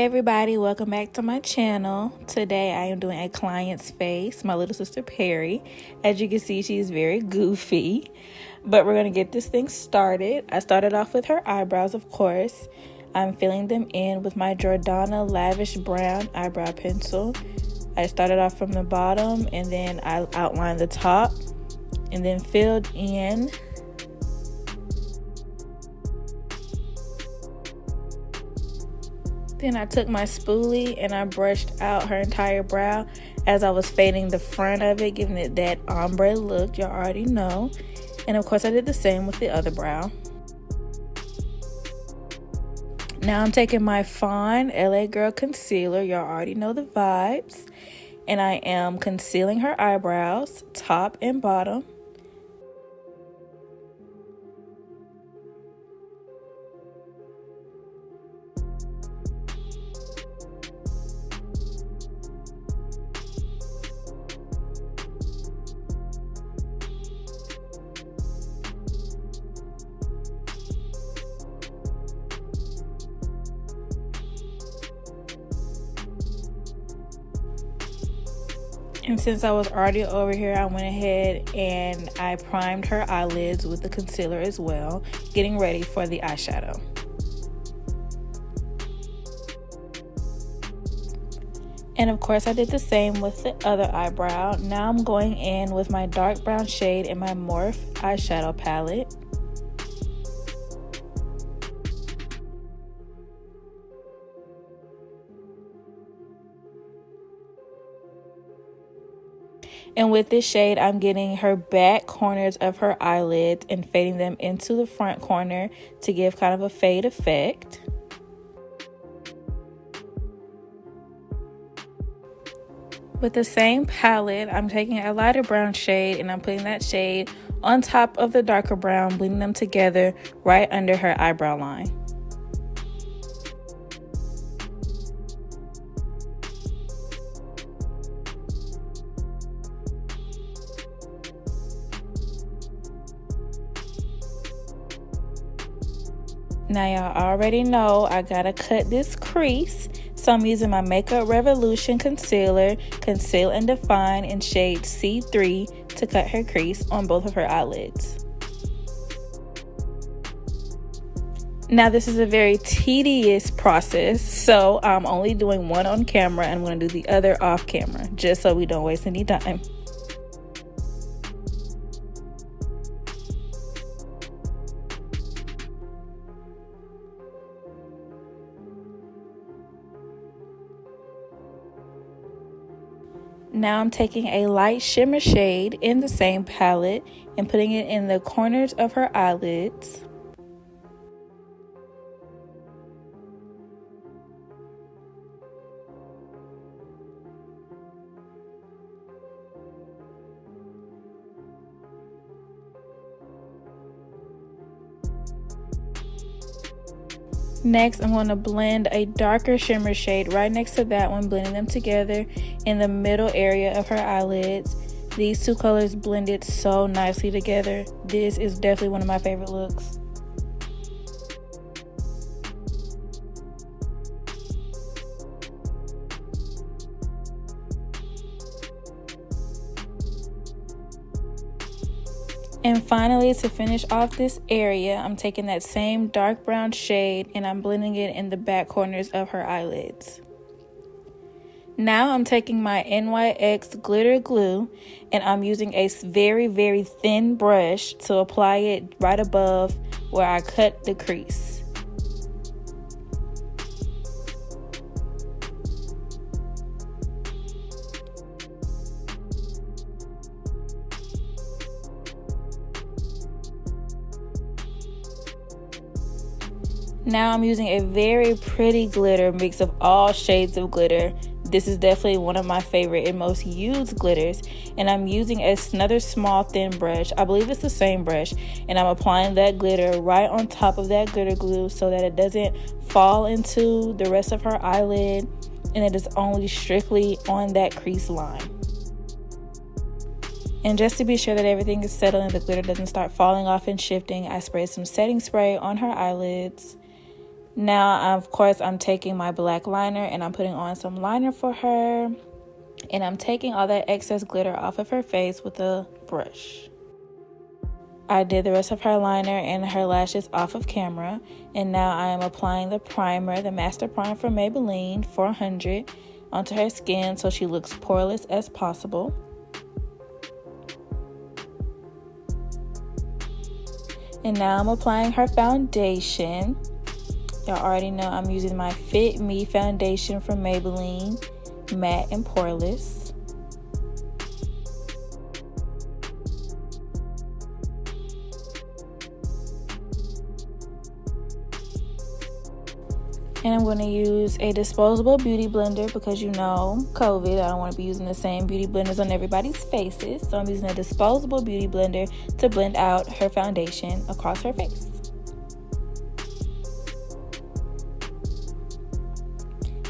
everybody, welcome back to my channel. Today I am doing a client's face, my little sister Perry. As you can see, she's very goofy, but we're going to get this thing started. I started off with her eyebrows, of course. I'm filling them in with my Jordana Lavish Brown eyebrow pencil. I started off from the bottom and then I outlined the top and then filled in. Then I took my spoolie and I brushed out her entire brow as I was fading the front of it, giving it that ombre look y'all already know. And of course I did the same with the other brow. Now I'm taking my Fawn LA Girl Concealer, y'all already know the vibes. And I am concealing her eyebrows, top and bottom. And since I was already over here, I went ahead and I primed her eyelids with the concealer as well, getting ready for the eyeshadow. And of course I did the same with the other eyebrow. Now I'm going in with my dark brown shade in my Morphe eyeshadow palette. And with this shade, I'm getting her back corners of her eyelids and fading them into the front corner to give kind of a fade effect. With the same palette, I'm taking a lighter brown shade and I'm putting that shade on top of the darker brown, blending them together right under her eyebrow line. Now y'all already know I gotta cut this crease, so I'm using my Makeup Revolution concealer, Conceal and Define in shade C3 to cut her crease on both of her eyelids. Now this is a very tedious process, so I'm only doing one on camera and I'm gonna do the other off camera, just so we don't waste any time. Now I'm taking a light shimmer shade in the same palette and putting it in the corners of her eyelids. Next, I'm going to blend a darker shimmer shade right next to that one, blending them together in the middle area of her eyelids. These two colors blended so nicely together. This is definitely one of my favorite looks. And finally, to finish off this area, I'm taking that same dark brown shade and I'm blending it in the back corners of her eyelids. Now I'm taking my NYX glitter glue and I'm using a very, very thin brush to apply it right above where I cut the crease. Now I'm using a very pretty glitter mix of all shades of glitter. This is definitely one of my favorite and most used glitters. And I'm using another small thin brush. I believe it's the same brush. And I'm applying that glitter right on top of that glitter glue so that it doesn't fall into the rest of her eyelid. And it is only strictly on that crease line. And just to be sure that everything is settled and the glitter doesn't start falling off and shifting, I sprayed some setting spray on her eyelids. Now, of course, I'm taking my black liner and I'm putting on some liner for her. And I'm taking all that excess glitter off of her face with a brush. I did the rest of her liner and her lashes off of camera. And now I am applying the primer, the Master Prime from Maybelline 400, onto her skin so she looks poreless as possible. And now I'm applying her foundation. Y'all already know I'm using my Fit Me foundation from Maybelline, matte and poreless. And I'm going to use a disposable beauty blender because you know, COVID, I don't want to be using the same beauty blenders on everybody's faces. So I'm using a disposable beauty blender to blend out her foundation across her face.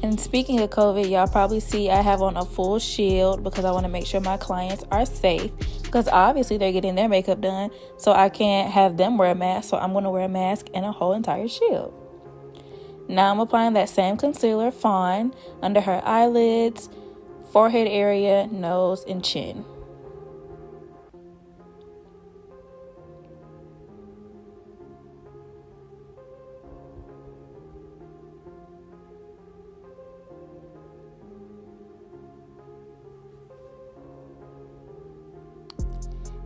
And speaking of COVID, y'all probably see I have on a full shield because I want to make sure my clients are safe. Because obviously they're getting their makeup done, so I can't have them wear a mask. So I'm going to wear a mask and a whole entire shield. Now I'm applying that same concealer, Fawn, under her eyelids, forehead area, nose, and chin.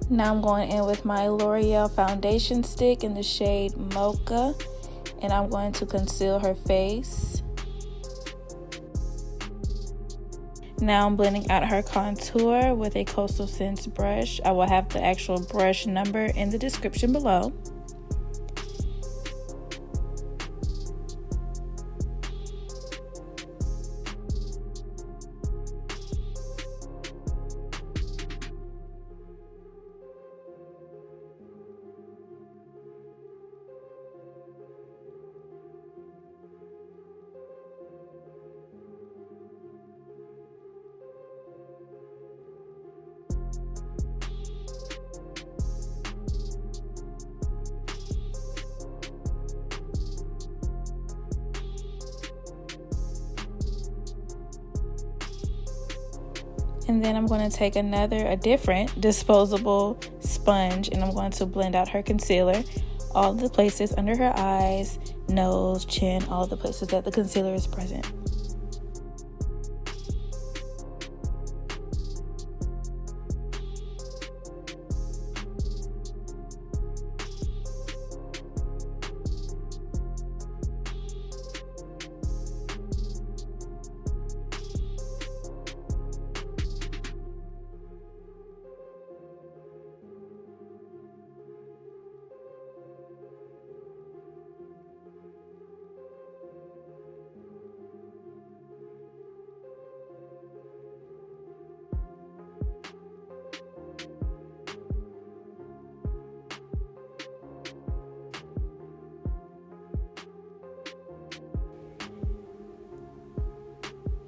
Now I'm going in with my Loreal foundation stick in the shade Mocha. And I'm going to conceal her face. Now I'm blending out her contour with a Coastal Scents brush. I will have the actual brush number in the description below. And then I'm going to take a different disposable sponge, and I'm going to blend out her concealer, all the places under her eyes, nose, chin, all the places that the concealer is present.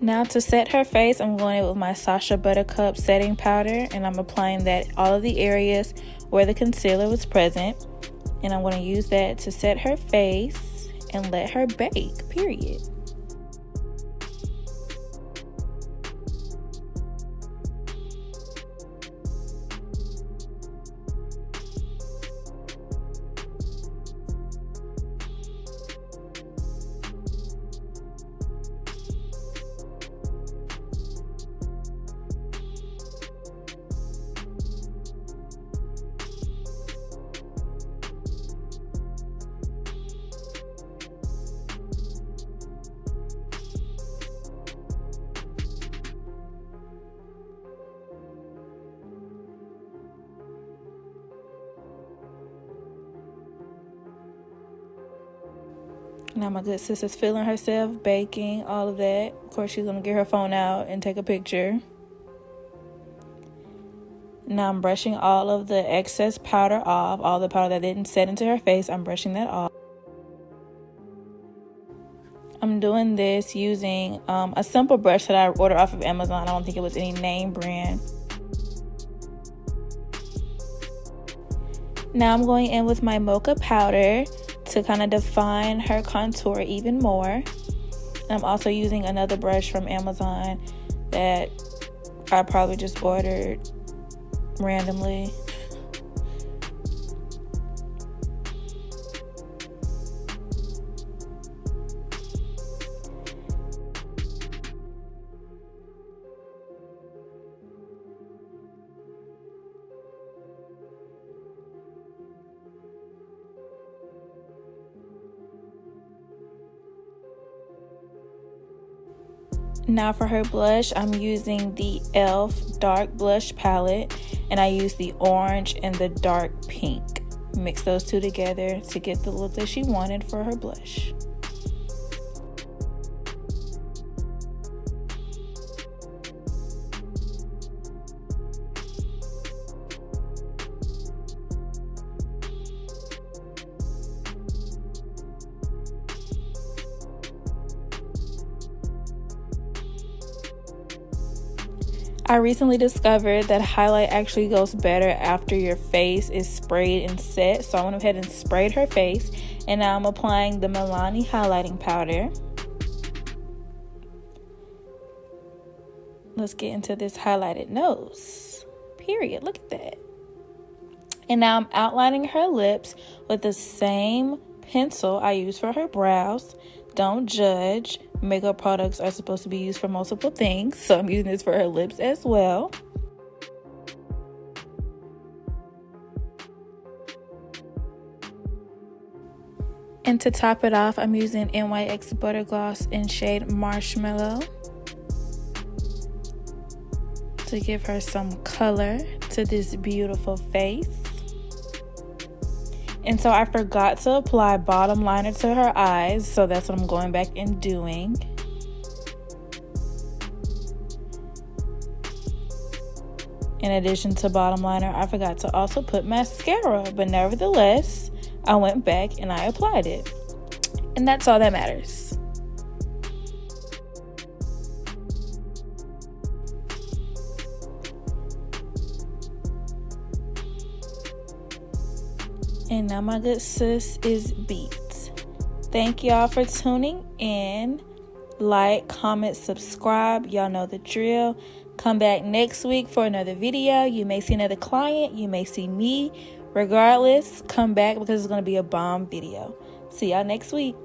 Now to set her face, I'm going in with my Sacha Buttercup setting powder, and I'm applying that all of the areas where the concealer was present. And I'm going to use that to set her face and let her bake, period. Now my good sister's feeling herself, baking, all of that. Of course, she's going to get her phone out and take a picture. Now I'm brushing all of the excess powder off, all the powder that didn't set into her face. I'm brushing that off. I'm doing this using a simple brush that I ordered off of Amazon. I don't think it was any name brand. Now I'm going in with my mocha powder to kind of define her contour even more. I'm also using another brush from Amazon that I probably just ordered randomly. Now for her blush, I'm using the e.l.f. Dark Blush Palette, and I use the orange and the dark pink. Mix those two together to get the look that she wanted for her blush. I recently discovered that highlight actually goes better after your face is sprayed and set. So I went ahead and sprayed her face. And now I'm applying the Milani highlighting powder. Let's get into this highlighted nose. Period. Look at that. And now I'm outlining her lips with the same pencil I use for her brows. Don't judge. Makeup products are supposed to be used for multiple things, so I'm using this for her lips as well. And to top it off, I'm using NYX Butter Gloss in shade Marshmallow to give her some color to this beautiful face. And so I forgot to apply bottom liner to her eyes, so that's what I'm going back and doing. In addition to bottom liner, I forgot to also put mascara, but nevertheless, I went back and I applied it. And that's all that matters. And now my good sis is beat. Thank y'all for tuning in. Like, comment, subscribe. Y'all know the drill. Come back next week for another video. You may see another client. You may see me. Regardless, come back because it's going to be a bomb video. See y'all next week.